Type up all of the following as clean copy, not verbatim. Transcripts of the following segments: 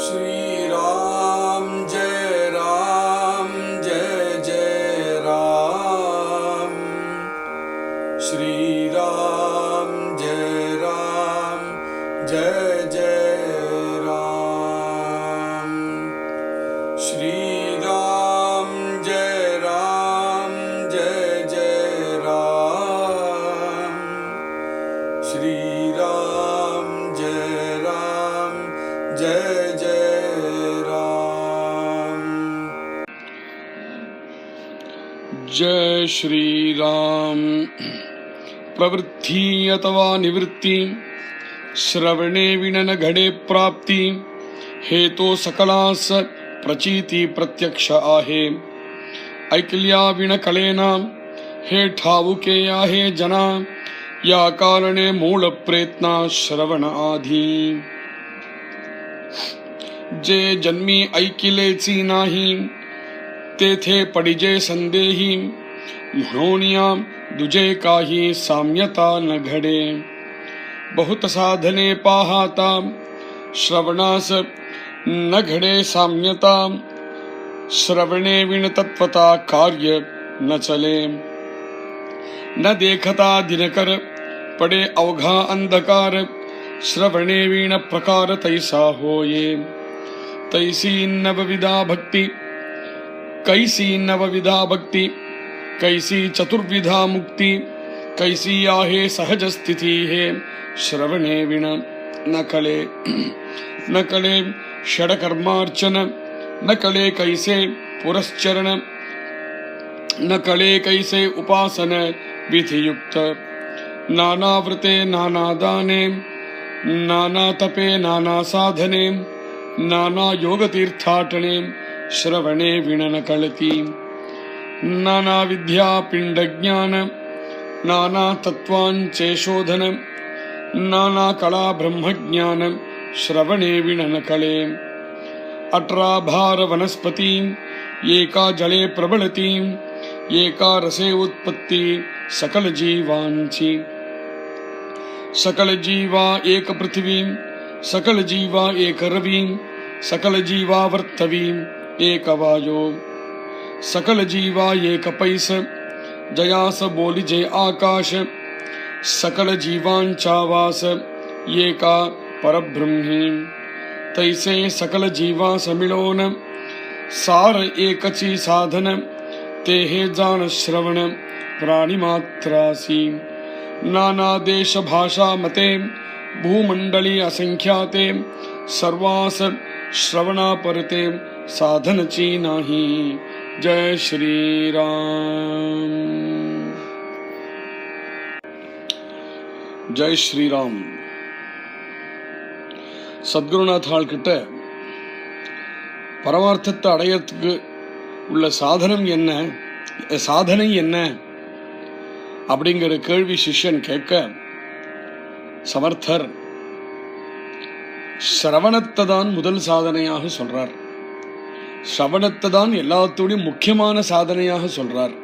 श्री राम जय जय राम। श्री राम जय जय राम। श्री राम जय जय राम। श्री राम जय जय राम। जय श्री राम। प्रवृत्ति अथवा निवृत्ति श्रवणे विनन घडे प्राप्ति हेतो सकलास प्रचीति प्रत्यक्ष आहे। ऐकल्या विण कलेना हे ठाऊके आहे जना या कारणे मूळ प्रयत्ना श्रवण आधी। जे जन्मी ऐकिलेची नाही तेथे पडिजे संदेही म्हणून या दुजे काही साम्यता न घडे। बहुत साधने पाहता श्रवणास न घडे साम्यता श्रवणे विण तत्वता कार्य न चले। न देखता दिनकर पडे अवघा अंधकार श्रवणे वीण प्रकार तैसा होये। तैसी नवविधा भक्ति कैसी नवविधा भक्ति कैसी चतुर्विधा मुक्ति कैसी आहे सहज स्थिति है श्रवणे विण न कले षडकर्मार्चन न कले कैसे पुरश्चरण न कले कैसे उपासन विधियुक्त। नानाव्रते नाना दाने नाना तपे नाना साधने नाना योग तीर्थाटने श्रवणे विण न कळति। नाना विद्या पिंड ज्ञान नाना तत्वांचे शोधन नाना कला ब्रह्मज्ञान श्रवणे विण न कळे। 18 भार वनस्पती एका जले प्रबलती एका रसे उत्पत्ती सकल जीवांची। सकल जीवा एक पृथ्वी सकल जीवा एक रवी सकल जीवा वर्तवी एक वायो। सकल जीवा एक पैस जयास बोलिजे आकाश सकल जीवांचा वास एका परब्रह्मी। तैसे सकल जीवा समिळोन सार एकची साधन ते हे जाण श्रवण प्राणिमात्रासी। नाना देश भाषा मते भूमंडली असंख्याते सर्वास श्रवणा परते साधनची नाही। जय श्री राम। जय श्री राम। சத்குருநாத்தாள் கிட்ட பரமார்த்தத்தை அடையறதுக்கு உள்ள சாதனை என்ன அப்படிங்கிற கேள்வி சிஷ்யன் கேட்க சமர்த்தர் சிரவணத்தை தான் முதல் சாதனையாக சொல்றார். சிரவணத்தை தான் எல்லாத்தோடையும் முக்கியமான சாதனையாக சொல்றார்.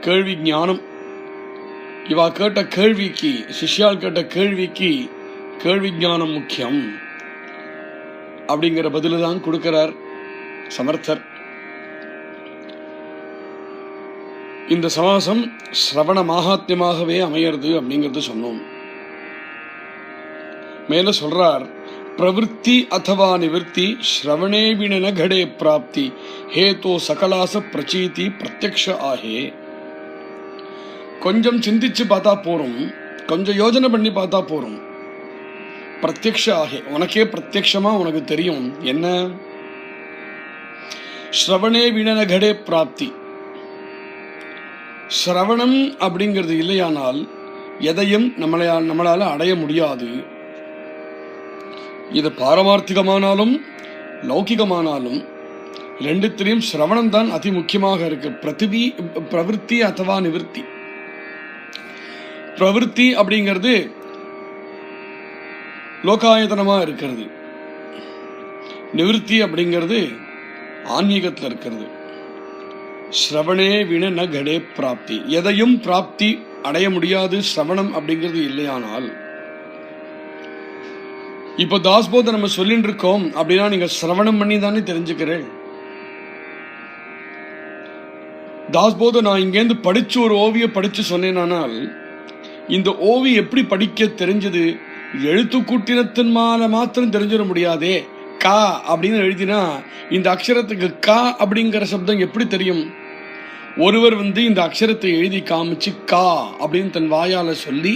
கேள்வி ஞானம். இவா கேட்ட கேள்விக்கு சிஷ்யால் கேட்ட கேள்விக்கு கேள்வி ஞானம் முக்கியம் அப்படிங்கிற பதில தான் கொடுக்கிறார் சமர்த்தர். இந்த சமாசம் சிரவண மாகாத்மியமாகவே அமையிறது அப்படிங்கிறது சொன்னோம். மேல சொல்றார், பிரவೃತ್ತಿ ಅಥವಾ ನಿವೃತ್ತಿ ಶ್ರವಣೇ ವಿಣ ಘಡೆ ಪ್ರಾಪ್ತಿ ಹೇತೋ ಸಕಲಾಸ ಪ್ರಚೀತಿ பிரத்யக்ஷ ஆகே. கொஞ்சம் சிந்திச்சு பார்த்தா போறோம், கொஞ்சம் யோஜனை பண்ணி பார்த்தா போறோம். பிரத்யக்ஷ ஆகே, உனக்கே பிரத்யக்ஷமா உனக்கு தெரியும். என்ன? ஸ்ரவணே விணன கடே பிராப்தி. ஸ்ரவணம் அப்படிங்கிறது இல்லையானால் எதையும் நம்மளால அடைய முடியாது. இது பாரமார்த்திகமானாலும் லௌகிகமானாலும் ரெண்டுத்திலையும் சிரவணம் தான் அதி முக்கியமாக இருக்கு. பிரவೃತ್ತಿ ಅಥವಾ நிவೃತ್ತಿ. பிரவೃತ್ತಿ அப்படிங்கிறது லோகாயத்தனமா இருக்கிறது. நிவೃತ್ತಿ அப்படிங்கிறது ஆன்மீகத்தில் இருக்கிறது. ஸ்ரவணே வின ந கடே பிராப்தி. எதையும் பிராப்தி அடைய முடியாது. சிரவணம் அப்படிங்கிறது இல்லையானால் இப்போ தாஸ்போத நம்ம சொல்லிட்டு இருக்கோம் அப்படின்னா நீங்க சிரவணம் பண்ணி தானே தெரிஞ்சுக்கிறேன். தாஸ்போத நான் இங்கேருந்து படிச்சு ஒரு ஓவியம் படிச்சு சொன்னேனால் இந்த ஓவியம் எப்படி படிக்க தெரிஞ்சது? எழுத்து கூட்டினத்தின் மாத்திரம் தெரிஞ்சிட முடியாதே. கா அப்படின்னு எழுதினா இந்த அக்ஷரத்துக்கு கா அப்படிங்கிற சப்தம் எப்படி தெரியும்? ஒருவர் இந்த அக்ஷரத்தை எழுதி காமிச்சு கா அப்படின்னு தன் வாயால சொல்லி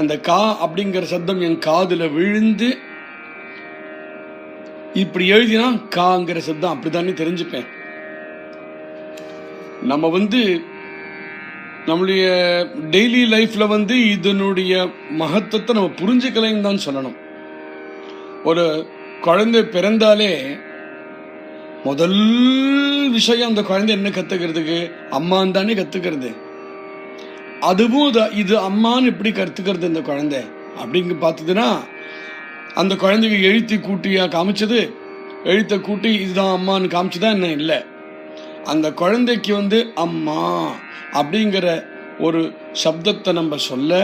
அந்த கா அப்படிங்கிற சப்தம் என் காதுல விழுந்து இப்படி எழுதினா காங்கிற சப்தம் அப்படித்தானே தெரிஞ்சுப்பேன். நம்ம நம்மளுடைய டெய்லி லைஃப்ல இதனுடைய மகத்துவத்தை நம்ம புரிஞ்சுக்கலைன்னு தான் சொல்லணும். ஒரு குழந்தை பிறந்தாலே முதல் விஷயம் அந்த குழந்தை என்ன கத்துக்கிறதுக்கு? அம்மான்னு தானே கத்துக்கிறது. அதுவும் இது அம்மான்னு எப்படி கத்துக்கிறது இந்த குழந்தை அப்படிங்க பார்த்ததுன்னா, அந்த குழந்தைக்கு எழுத்தி கூட்டியா காமிச்சது? எழுத்த கூட்டி இதுதான் அம்மான்னு காமிச்சுதான் என்ன? இல்லை, அந்த குழந்தைக்கு அம்மா அப்படிங்கிற ஒரு சப்தத்தை நம்ம சொல்ல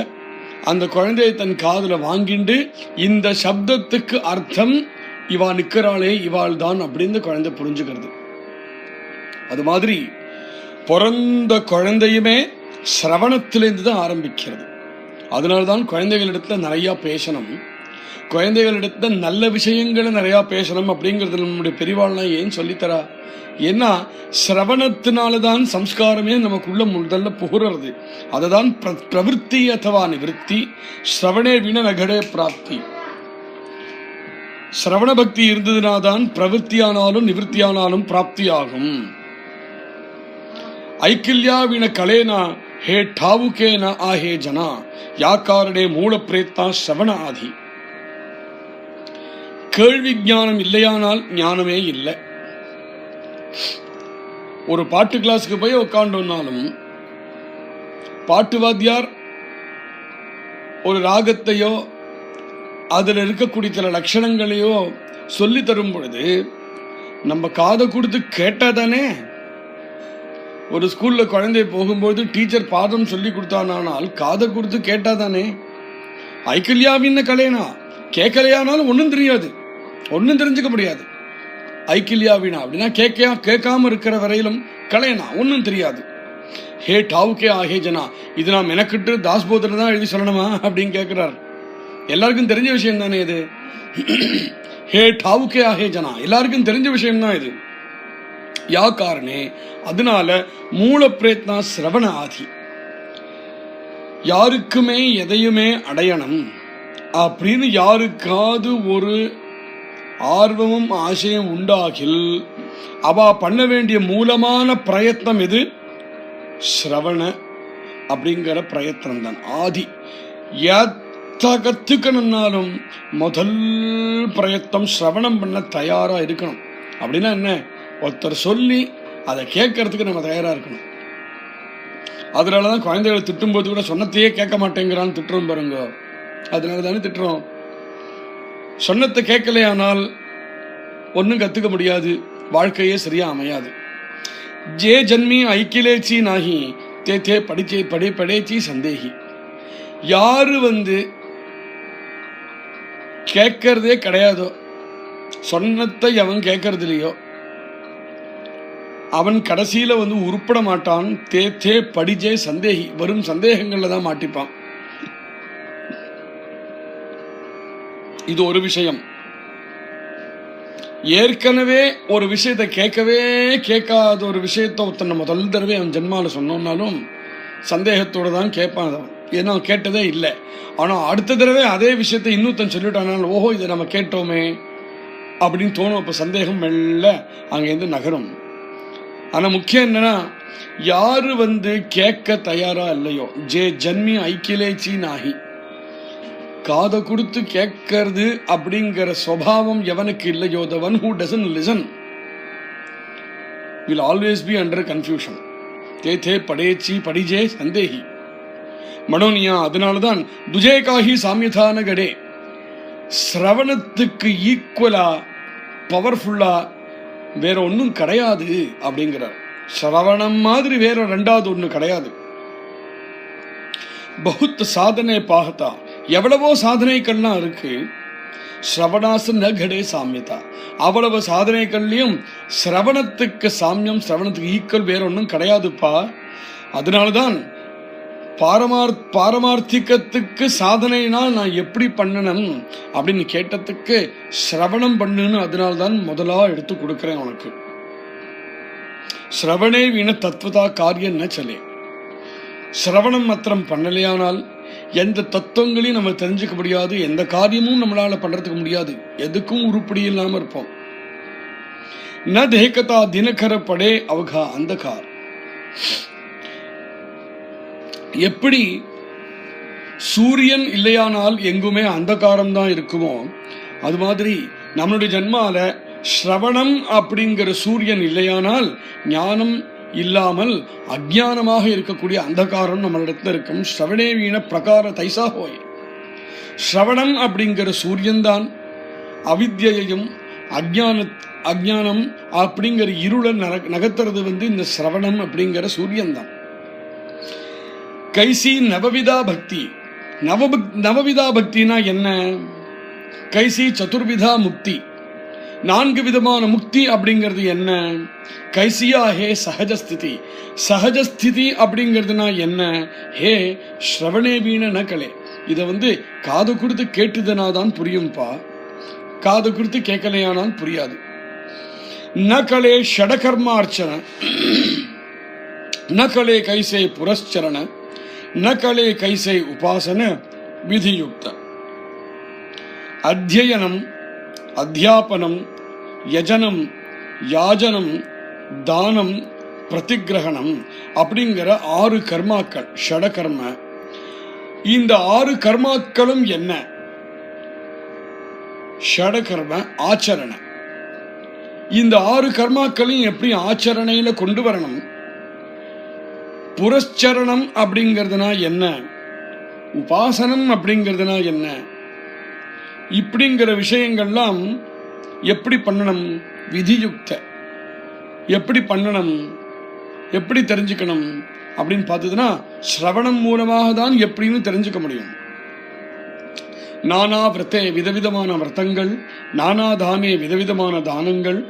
அந்த குழந்தையை தன் காதுல வாங்கிண்டு இந்த சப்தத்துக்கு அர்த்தம் இவா நிற்கிறாளே இவாள் தான் அப்படின்னு குழந்தை புரிஞ்சுக்கிறது. அது மாதிரி பிறந்த குழந்தையுமே சிரவணத்திலிருந்து தான் ஆரம்பிக்கிறது. அதனால்தான் குழந்தைகளிடத்துல நிறைய பேசணும், குழந்தைகளிடத்துல நல்ல விஷயங்களை நிறைய பேசணும் அப்படிங்கிறது நம்முடைய பெரியவாள்லாம் ஏன் சொல்லித்தரா? ஏன்னா சிரவணத்தினால்தான் சம்ஸ்காரமே நமக்குள்ள முதல்ல புகுறது. அதுதான் பிரவிற்த்தி அத்தவா நிவிற்த்தி சிரவணே வின நகடே பிராப்தி. சிரவண பக்தி இருந்ததுனாதான் பிரவிற்த்தியானாலும் நிவிற்த்தியானாலும் பிராப்தி ஆகும். ஐக்கில்யாவின கலேனா ஹே டாவுகேன ஆஹே ஜனா யாக்காரடே மூல பிரேத்தா சிரவண ஆதி. கேள்வி ஞானம் இல்லையானால் ஞானமே இல்லை. ஒரு பாட்டு கிளாஸுக்கு போய் உட்காண்டோம்னாலும் பாட்டு வாத்தியார் ஒரு ராகத்தையோ அதில் இருக்கக்கூடிய சில லட்சணங்களையோ சொல்லி தரும் பொழுது நம்ம காதை கொடுத்து கேட்டாதானே. ஒரு ஸ்கூல்ல குழந்தை போகும்போது டீச்சர் பாதம் சொல்லி கொடுத்தானால் காதை கொடுத்து கேட்டாதானே. ஐக்கில்யாவின் கலைனா கேட்கலையானாலும் ஒன்றும் தெரியாது, ஒன்றும் தெரிஞ்சுக்க முடியாது. ஐக்கில்யாவினா அப்படின்னா கேட்காம இருக்கிற வரையிலும் கலைனா ஒன்றும் தெரியாது. ஹே டாவுக்கே ஆஹே ஜனா, இது நாம் எனக்கிட்டு தாஸ்போதர் தான் எழுதி சொல்லணுமா அப்படின்னு கேட்கிறார். எல்லாருக்கும் தெரிஞ்ச விஷயம் தானே இது. ஹே டாவுக்கே ஆஹே ஜனா எல்லாருக்கும் தெரிஞ்ச விஷயம் தான் இது. யா காரணே அதனால மூல பிரேத்னா சிரவண ஆதி. யாருக்குமே எதையுமே அடையணும் அப்படின்னு யாருக்காவது ஒரு ஆர்வமும் ஆசையும் உண்டாகில் அவ பண்ண வேண்டிய மூலமான பிரயத்னம் எது? சிரவண அப்படிங்கிற பிரயத்னம் தான் ஆதி. கத்துக்கணும்னாலும் முதல் பிரயத்னம் சிரவணம் பண்ண தயாரா இருக்கணும். அப்படின்னா என்ன? ஒருத்தர் சொல்லி அதை கேட்கறதுக்கு நம்ம தயாரா இருக்கணும். அதனாலதான் குழந்தைகளை திட்டும் போது கூட சொன்னத்தையே கேட்க மாட்டேங்கிறான்னு திட்டுறோம் பாருங்க. அதனால தானே திட்டுறோம். சொன்னத்தை கேட்கலையானால் ஒன்னும் கத்துக்க முடியாது, வாழ்க்கையே சரியா அமையாது. ஜே ஜன்மி ஐக்கிலேச்சி நாகி தே தே படிச்சே படே படேச்சி சந்தேகி. யாரு கேட்கறதே கிடையாதோ, சொன்னத்தை அவன் கேட்கறது இல்லையோ, அவன் கடைசியில உருப்பட மாட்டான். தே தே படிச்சே சந்தேகி, வரும் சந்தேகங்கள்ல தான் மாட்டிப்பான். இது ஒரு விஷயம். ஏற்கனவே ஒரு விஷயத்தை கேட்காத ஒரு விஷயத்த ஒருத்தனை முதல் தடவை அவன் ஜென்மால சொன்னாலும் சந்தேகத்தோட தான் கேட்பான். ஏன்னா கேட்டதே இல்லை. ஆனா அடுத்த தடவை அதே விஷயத்தை இன்னொருத்தன் சொல்லிட்டானாலும் ஓஹோ இதை நம்ம கேட்டோமே அப்படின்னு தோணும். அப்ப சந்தேகம் மெல்ல அங்கேருந்து நகரும். ஆனா முக்கியம் என்னன்னா, யாரு கேட்க தயாரா இல்லையோ, ஜே ஜன்மி ஐக்கிலேச்சி நாகி, காதை கொடுத்து கேட்கறது அப்படிங்கிற சுபாவம் எவனுக்கு இல்லையோ, the one who doesn't listen will always be under confusion. தே தே படேச்சி படிஜே சந்தேகி மனோனியா. அதனாலதான் துஜே காஹி சாமியதான கடே, சிரவணத்துக்கு ஈக்குவலா பவர்ஃபுல்லா வேற ஒன்னும் கிடையாது அப்படிங்கிறார். சிரவணம் மாதிரி வேற ரெண்டாவது ஒண்ணு கிடையாது. பகுத் சாதனை பாகத்தா, எவ்வளவோ சாதனைகள்லாம் இருக்கு. ஸ்ரவணாசு ந கடே சாமியதா. அவ்வளவு சாதனைகள்லையும் சிரவணத்துக்கு சாமியம், சிரவணத்துக்கு ஈக்குவல் வேற ஒன்றும் கிடையாதுப்பா. அதனால்தான் பாரமார்த்திகத்துக்கு சாதனைனால் நான் எப்படி பண்ணணும் அப்படின்னு கேட்டதுக்கு சிரவணம் பண்ணுன்னு அதனால்தான் முதலா எடுத்து கொடுக்கிறேன் உனக்கு. சிரவணே வீண தத்துவதா காரியம் ந சலே. சிரவணம் மாத்திரம் பண்ணலையானால் எந்த தத்துவங்களையும் நம்ம தெரிஞ்சுக்க முடியாது, எந்த காரியமும் நம்மளால பண்றதுக்கு முடியாது, எதுக்கும் உருப்படி இல்லாம இருப்போம். ந தேகதா தினகர படே அவகா அந்தகார். எப்படி சூரியன் இல்லையானால் எங்குமே அந்தகாரம் தான் இருக்குமோ, அது மாதிரி நம்மளுடைய ஜன்மால ஸ்ரவணம் அப்படிங்கிற சூரியன் இல்லையானால் ஞானம் இல்லாமல் அஜ்ஞானமாக இருக்கக்கூடிய அந்தகாரம் நம்மளிடத்துல இருக்கும். ஸ்ரவணே வீண பிரகார தைசா ஹோய். ஸ்ரவணம் அப்படிங்கிற சூரியன் தான் அவித்யையும் அஜ்ஞானம் அப்படிங்கிற இருளை நகர்த்துறது இந்த ஸ்ரவணம் அப்படிங்கிற சூரியன் தான். கைசி நவவிதா பக்தி. நவவிதா பக்தினா என்ன? கைசி சதுர்விதா முக்தி. 4 விதமான முக்தி அப்படிங்கிறது என்ன? கைசியா ஹே சகஜஸ்திதி. சகஜஸ்திதி அப்படிங்கிறதுனா என்ன? ஹே ஸ்ரவணே வீண நகலே. இதை காது கொடுத்து கேட்டுதுனாதான் புரியும்பா, காது கொடுத்து கேட்கலையானால் புரியாது. நகலே ஷடகர்மார்ச்சன, நகலே கைசே புரஸ்சரண, நகலே கைசே உபாசன விதியுக்த. அத்தியனம், அத்தியாபனம், யஜனம், யாஜனம், தானம், பிரதிகிரகணம் அப்படிங்கிற 6 கர்மாக்கள் ஷடகர்ம. இந்த 6 கர்மாக்களும் என்ன? ஷடகர்ம ஆச்சரண. இந்த 6 கர்மாக்களையும் எப்படி ஆச்சரணையில கொண்டு வரணும்? புரஸ்சரணம் அப்படிங்கிறதுனா என்ன? உபாசனம் அப்படிங்கிறதுனா என்ன? இப்படிங்கிற விஷயங்கள்லாம் எப்படி பண்ணணும்? விதியுக்த. எப்படி பண்ணணும், எப்படி தெரிஞ்சுக்கணும் அப்படின்னு பார்த்ததுன்னா ஸ்ரவணம் மூலமாக தான் எப்படின்னு தெரிஞ்சுக்க முடியும். நானா விரத்தே விதவிதமான விரதங்கள், நானா தானே விதவிதமான தானங்கள்,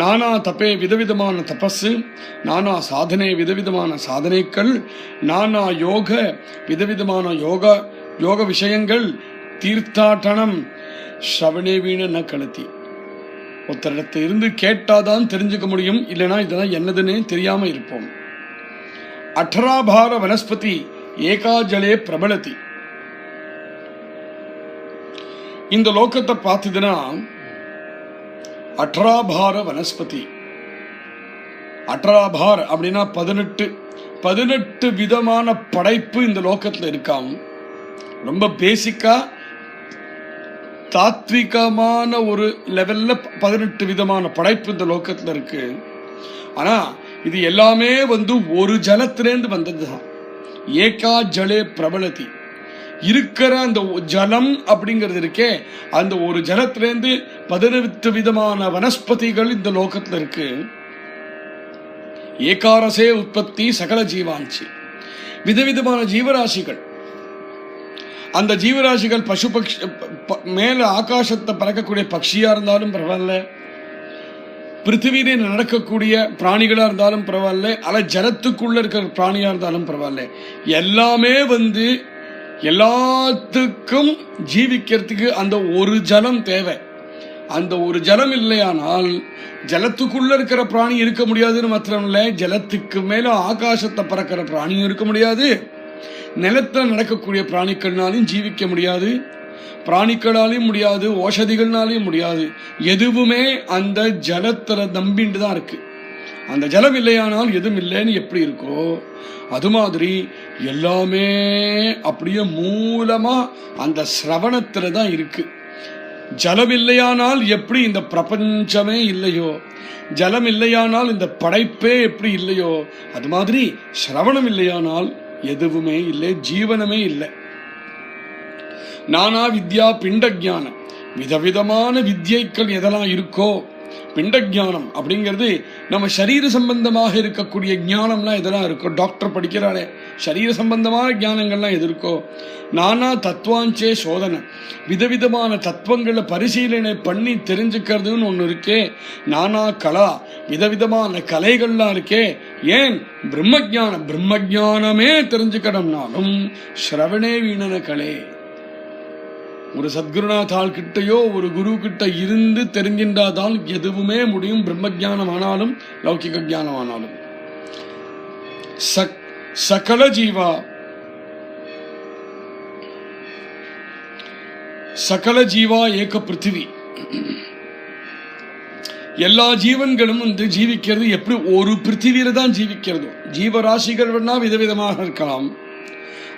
நானா தப்பே விதவிதமான தபஸு, நானா சாதனை விதவிதமான சாதனைகள், நானா யோக விதவிதமான யோக விஷயங்கள், தீர்த்தாட்டனம். ஸ்ரவணே வீண ந கழுத்தி. ஒருத்தரிடத்தை இருந்து கேட்டாதான் தெரிஞ்சுக்க முடியும், இல்லைனா இதெல்லாம் என்னதுன்னு தெரியாம இருப்போம். 18 வனஸ்பதி ஏகா ஜலே பிரபலதி. இந்த லோகத்தை பார்த்ததுன்னா 18 வனஸ்பதி. 18 அப்படின்னா 18 விதமான படைப்பு இந்த லோகத்துல இருக்காம். ரொம்ப பேசிக்கா தாத்விகமான ஒரு லெவல்ல 18 விதமான படைப்பு இந்த லோகத்துல இருக்கு. ஆனா இது எல்லாமே ஒரு ஜலத்திலேருந்து வந்ததுதான். ஏகா ஜலே பிரபலதி. இருக்கிற அந்த ஜலம் அப்படிங்கிறது இருக்கே, அந்த ஒரு ஜலத்திலேருந்து 18 விதமான வனஸ்பதிகள் இந்த லோகத்துல இருக்கு. ஏகாரசே உற்பத்தி சகல ஜீவாஞ்சி. விதவிதமான ஜீவராசிகள். அந்த ஜீவராசிகள் பசு பக்ஷி, மேல ஆகாசத்தை பறக்கக்கூடிய பட்சியா இருந்தாலும் பரவாயில்ல, பிருத்திவியில நடக்கக்கூடிய பிராணிகளா இருந்தாலும் பரவாயில்ல, அல்ல ஜலத்துக்குள்ள இருக்கிற பிராணியா இருந்தாலும் பரவாயில்ல, எல்லாமே எல்லாத்துக்கும் ஜீவிக்கிறதுக்கு அந்த ஒரு ஜலம் தேவை. அந்த ஒரு ஜலம் இல்லையானால் ஜலத்துக்குள்ள இருக்கிற பிராணி இருக்க முடியாதுன்னு மாத்திரம் இல்லை, ஜலத்துக்கு மேல ஆகாசத்தை பறக்கிற பிராணியும் இருக்க முடியாது, நிலத்தில் நடக்கக்கூடிய பிராணிகள்னாலையும் ஜீவிக்க முடியாது, பிராணிகளாலையும் முடியாது, ஓஷதிகள்னாலையும் முடியாது. எதுவுமே அந்த ஜலத்துல நம்பிண்டு தான் இருக்கு. அந்த ஜலம் இல்லையானால் எதுவும் இல்லைன்னு எப்படி இருக்கோ அது மாதிரி எல்லாமே அப்படியே மூலமா அந்த சிரவணத்துல தான் இருக்கு. ஜலம் இல்லையானால் எப்படி இந்த பிரபஞ்சமே இல்லையோ, ஜலம் இல்லையானால் இந்த படைப்பே எப்படி இல்லையோ, அது மாதிரி சிரவணம் இல்லையானால் எதுவுமே இல்லை, ஜீவனமே இல்லை. நானா வித்யா பிண்ட ஜானம். விதவிதமான வித்யைகள் எதெல்லாம் இருக்கோ பிண்ட ஞானம் அப்படிங்கிறது நம்ம சரீர சம்பந்தமாக இருக்கக்கூடிய ஞானம்லாம் இதெல்லாம் இருக்கும். டாக்டர் படிக்கிறாளே, சரீர சம்பந்தமான ஞானங்கள்லாம் எது இருக்கோ, நானா தத்துவாஞ்சே சோதனை, விதவிதமான தத்துவங்களை பரிசீலனை பண்ணி தெரிஞ்சுக்கிறதுன்னு ஒன்று இருக்கே. நானா கலா, விதவிதமான கலைகள்லாம் இருக்கே. ஏன் பிரம்மஜானமே தெரிஞ்சுக்கணும்னாலும் ஸ்ரவணே வீணன கலை. ஒரு சத்குருநாத் ஆள் கிட்டையோ ஒரு குரு கிட்ட இருந்து தெரிஞ்சின்றாதான் எதுவுமே முடியும். பிரம்மஜானம் ஆனாலும் லௌகிக ஞானம் ஆனாலும். சகல ஜீவா சகல ஜீவா ஏக பிருத்திவி. எல்லா ஜீவன்களும் ஜீவிக்கிறது எப்படி ஒரு பிருத்திவியில தான் ஜீவிக்கிறது. ஜீவராசிகள் வேணா விதவிதமாக இருக்கலாம்,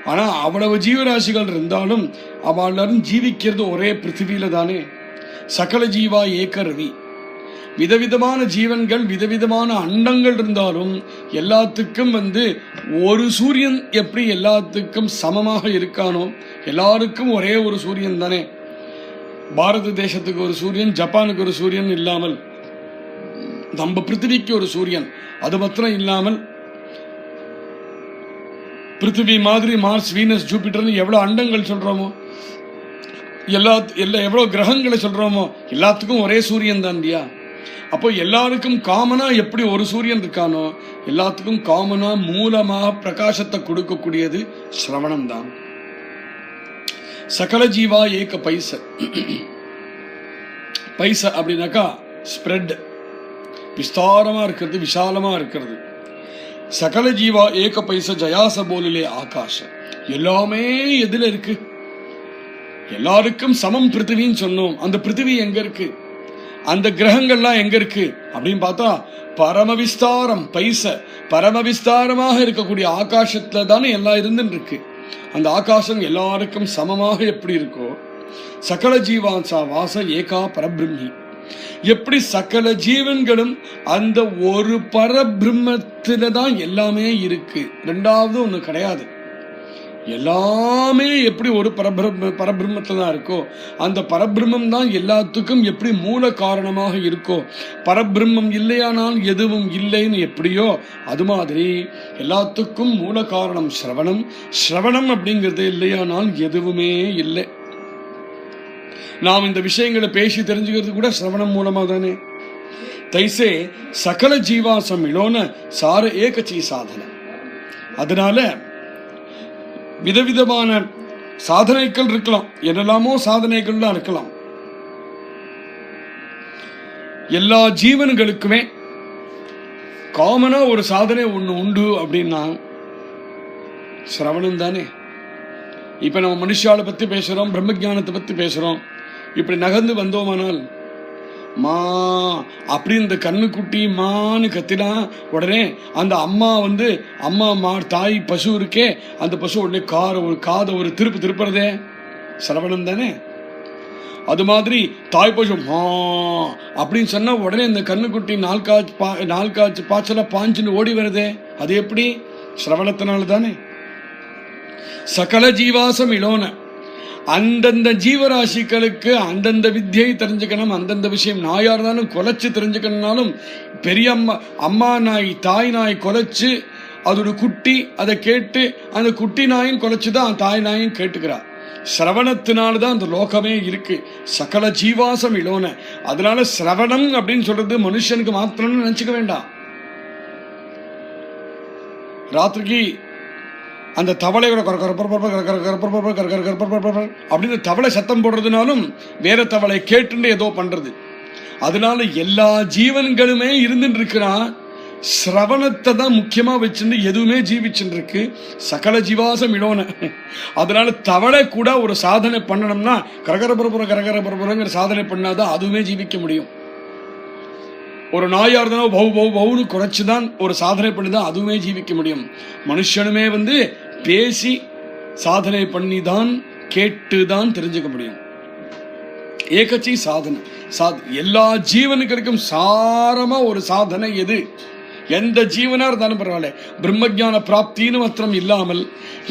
ஆனா அவ்வளவு ஜீவராசிகள் இருந்தாலும் அவளும் ஜீவிக்கிறது ஒரே பிருத்திவியில தானே. சகல ஜீவா ஏக ரவி. விதவிதமான ஜீவன்கள் விதவிதமான அண்டங்கள் இருந்தாலும் எல்லாத்துக்கும் ஒரு சூரியன் எப்படி எல்லாத்துக்கும் சமமாக இருக்கானோ, எல்லாருக்கும் ஒரே ஒரு சூரியன் தானே. பாரத தேசத்துக்கு ஒரு சூரியன், ஜப்பானுக்கு ஒரு சூரியன் இல்லாமல், நம்ம பிருத்திவிக்கு ஒரு சூரியன், அது மாத்திரம் இல்லாமல் பிருத்திவி மாதிரி மார்ஸ், வீனஸ், ஜூபிட்டர்னு எவ்வளவு அண்டங்கள் சொல்றோமோ, எவ்வளவு கிரகங்களை சொல்றோமோ, எல்லாத்துக்கும் ஒரே சூரியன் தான் இல்லையா. அப்போ எல்லாருக்கும் காமனா எப்படி ஒரு சூரியன் இருக்கானோ, எல்லாத்துக்கும் காமனா மூலமா பிரகாசத்தை கொடுக்கக்கூடியது சிரவணம் தான். சகல ஜீவா ஏக பைச. பைச அப்படின்னாக்கா ஸ்ப்ரெட், விஸ்தாரமா இருக்கிறது, விஷாலமா இருக்கிறது. சகல ஜீவா ஏக பைச ஜயாச போலிலே ஆகாஷ. எல்லாமே எதுல இருக்கு? எல்லாருக்கும் சமம் பிருத்திவின்னு சொன்னோம். அந்த பிருத்திவி எங்க இருக்கு? அந்த கிரகங்கள்லாம் எங்க இருக்கு அப்படின்னு பார்த்தா பரமவிஸ்தாரம் பைச, பரமவிஸ்தாரமாக இருக்கக்கூடிய ஆகாசத்துல தானே எல்லாம் இருந்துன்னு இருக்கு. அந்த ஆகாசம் எல்லாருக்கும் சமமாக எப்படி இருக்கோ, சகல ஜீவாசா வாச ஏகா பரபிரம்மி. எப்படி சகல ஜீவன்களும் அந்த ஒரு பரபிரம்மத்தில தான் எல்லாமே இருக்கு, ரெண்டாவது ஒண்ணு கிடையாது. எல்லாமே எப்படி ஒரு பரபிரம்மத்துல தான் இருக்கோ, அந்த பரபிரம்மம் தான் எல்லாத்துக்கும் எப்படி மூல காரணமாக இருக்கோ. பரபிரம்மம் இல்லையானால் எதுவும் இல்லைன்னு எப்படியோ அது மாதிரி எல்லாத்துக்கும் மூல காரணம் சிரவணம். சிரவணம் அப்படிங்கிறது இல்லையானால் எதுவுமே இல்லை. நாம் இந்த விஷயங்களை பேசி தெரிஞ்சுக்கிறது கூட சிரவணம் மூலமா தானே. தைசே சகல ஜீவாசம் இளோன சார ஏகச்சி சாதனை. அதனால விதவிதமான சாதனைகள் இருக்கலாம், என்னெல்லாமோ சாதனைகள்லாம் இருக்கலாம். எல்லா ஜீவன்களுக்குமே காமனா ஒரு சாதனை ஒண்ணு உண்டு அப்படின்னா சிரவணம் தானே. இப்ப நம்ம மனுஷாலை பத்தி பேசுறோம், பிரம்மஜானத்தை பத்தி பேசுறோம். இப்படி நகர்ந்து வந்தோமானால் மா அப்படி இந்த கண்ணுக்குட்டி மான்னு கத்தினா உடனே அந்த அம்மா அம்மா தாய் பசு இருக்கே, அந்த பசு உடனே காதை ஒரு திருப்புறதே சிரவணம் தானே. அது மாதிரி தாய் பசு மா அப்படின்னு சொன்னா உடனே இந்த கண்ணுக்குட்டி நாள் காய்ச்சி பாய்ச்சல பாஞ்சுன்னு ஓடி வருதே, அது எப்படி? சிரவணத்தினால தானே. சகல ஜீவாசம் இளோன, அந்தந்த ஜீவராசிகளுக்கு அந்தந்த வித்தியை தெரிஞ்சுக்கணும், அந்தந்த விஷயம். நாயா இருந்தாலும் கொலைச்சு தெரிஞ்சுக்கணும்னாலும் பெரிய அம்மா நாய் தாய் நாய் கொலைச்சு அதோட குட்டி அதை கேட்டு அந்த குட்டி நாயும் கொலைச்சுதான் தாய் நாயும் கேட்டுக்கிறா. சிரவணத்தினால்தான் அந்த லோகமே இருக்கு. சகல ஜீவாசம் இளோன. அதனால சிரவணம் அப்படின்னு சொல்றது மனுஷனுக்கு மாத்திரம்னு நினைச்சுக்க வேண்டாம். ராத்திரிக்கு அந்த தவளையோட அப்படின்னு தவளை சத்தம் போடுறதுனாலும் வேற தவளை கேட்டுன்னு ஏதோ பண்றது. அதனால எல்லா ஜீவன்களுமே இருந்துட்டு இருக்கிறான். சிரவணத்தை தான் முக்கியமா வச்சுட்டு எதுவுமே ஜீவிச்சுட்டு இருக்கு. சகல ஜீவாசம் இளோன. அதனால தவளை கூட ஒரு சாதனை பண்ணணும்னா கரகரபுரங்கிற சாதனை பண்ணாதான் அதுவுமே ஜீவிக்க முடியும். ஒரு நாயா இருந்தாலும் பவு பவு பவுன்னு குறைச்சுதான் ஒரு சாதனை பண்ணிதான் அதுவுமே ஜீவிக்க முடியும். மனுஷனுமே பேசி சாதனை பண்ணிதான் கேட்டுதான் தெரிஞ்சுக்க முடியும். ஏகச்சி சாதனை. எல்லா ஜீவனுக்கும் சாரமா ஒரு சாதனை எது? எந்த ஜீவனா இருந்தாலும் பரவாயில்ல, பிரம்மஜான பிராப்தின்னு மாத்திரம் இல்லாமல்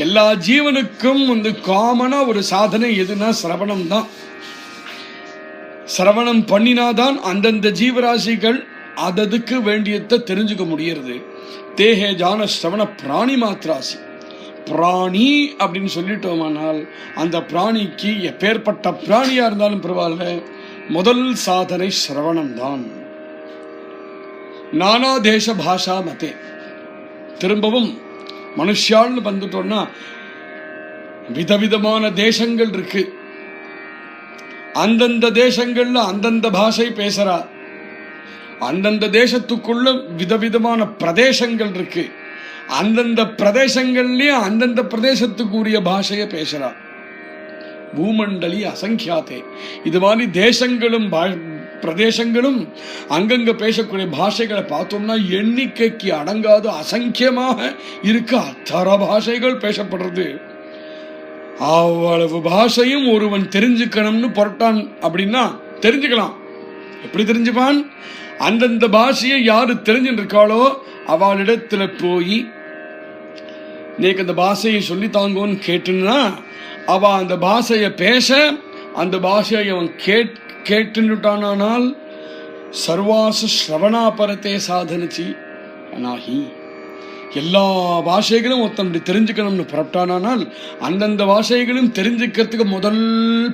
எல்லா ஜீவனுக்கும் காமனா ஒரு சாதனை எதுனா சிரவணம் தான். சிரவணம் பண்ணினாதான் அந்தந்த ஜீவராசிகள் அததுக்கு வேண்டியதை தெரிஞ்சுக்க முடியறது. தேஹே ஜான சிரவண பிராணி மாத்திராசி. பிராணி அப்படின்னு சொல்லிட்டோமானால் அந்த பிராணிக்கு எப்பேற்பட்ட பிராணியா இருந்தாலும் பரவாயில்ல, முதல் சாதனை சிரவணம் தான். நானா தேச பாஷா மதே. திரும்பவும் மனுஷால்னு வந்துட்டோம்னா விதவிதமான தேசங்கள் இருக்கு. அந்தந்த தேசங்கள்ல அந்தந்த பாஷை பேசுறா. அந்தந்த தேசத்துக்குள்ள விதவிதமான பிரதேசங்கள் இருக்கு. அந்தந்த பிரதேசங்கள்லயே அந்தந்த பிரதேசத்துக்குரிய பாஷைய பேசுறா. பூமண்டலி அசங்கியாத்தே. இது மாதிரி தேசங்களும் பிரதேசங்களும் அங்கங்க பேசக்கூடிய பாஷைகளை பார்த்தோம்னா எண்ணிக்கைக்கு அடங்காத அசங்கியமாக இருக்க அத்தனை பாஷைகள் பேசப்படுறது. அவ்வளவு பாஷையும் ஒருவன் தெரிஞ்சுக்கணும்னு புரட்டான் அப்படின்னா தெரிஞ்சுக்கலாம். எப்படி தெரிஞ்சுப்பான்? அந்தந்த பாஷையை யாரு தெரிஞ்சுட்டு இருக்காளோ அவளிடத்துல போய் நீக்கு அந்த பாஷையை சொல்லி தாங்கோன்னு கேட்டுன்னா அவ அந்த பாஷையை பேச, அந்த பாஷையை அவன் கேட்டுட்டானால் சர்வாசு ஸ்ரவணாபரத்தே சாதனிச்சு அனாகி. எல்லா பாஷைகளும் ஒருத்தன் தெரிஞ்சுக்கணும்னு புறப்பட்டானால் அந்தந்த பாஷைகளும் தெரிஞ்சுக்கிறதுக்கு முதல்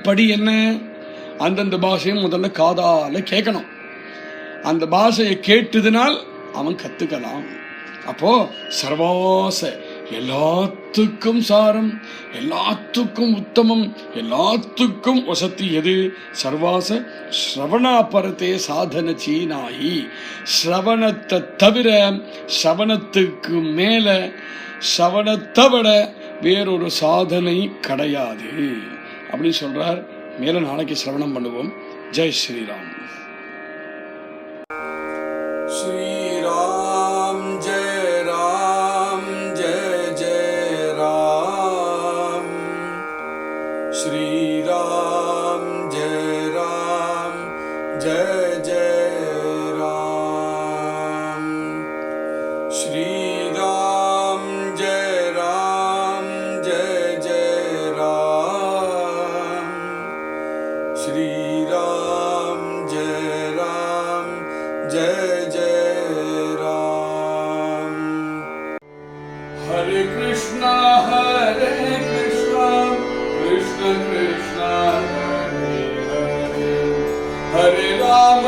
படி என்ன? அந்தந்த பாஷையும் முதல்ல காதால கேட்கணும். அந்த பாஷையை கேட்டதுனால் அவன் கத்துக்கலாம். அப்போ சர்வாச எல்லாத்துக்கும் சாரம், எல்லாத்துக்கும் உத்தமம், எல்லாத்துக்கும் வசதி எது? சர்வாச ஸ்ரவணாபரத்தே சாதன சீனாயி. ஸ்ரவணத்தை தவிர, ஸ்ரவணத்துக்கு மேல, ஸ்ரவணத்தை விட வேறொரு சாதனை கிடையாது அப்படின்னு சொல்றார். மேல நாளைக்கு சிரவணம் பண்ணுவோம். ஜெய் ஸ்ரீராம். ஸ்ரீராம் ஜெய ராம் ஜெய ஜெய ராம். ஸ்ரீராம் ஜெய ராம் ஜெய ஜெய ராம். ஸ்ரீராம் ஜெய ராம் ஜெய ஜெய ராம். ஸ்ரீராம் ஜெய ராம் ஜெய ஜெய ராம். ஹரே கிருஷ்ணா ஹரே கிருஷ்ணா கிருஷ்ண கிருஷ்ணா ஹரே ஹரே, ஹரே ராம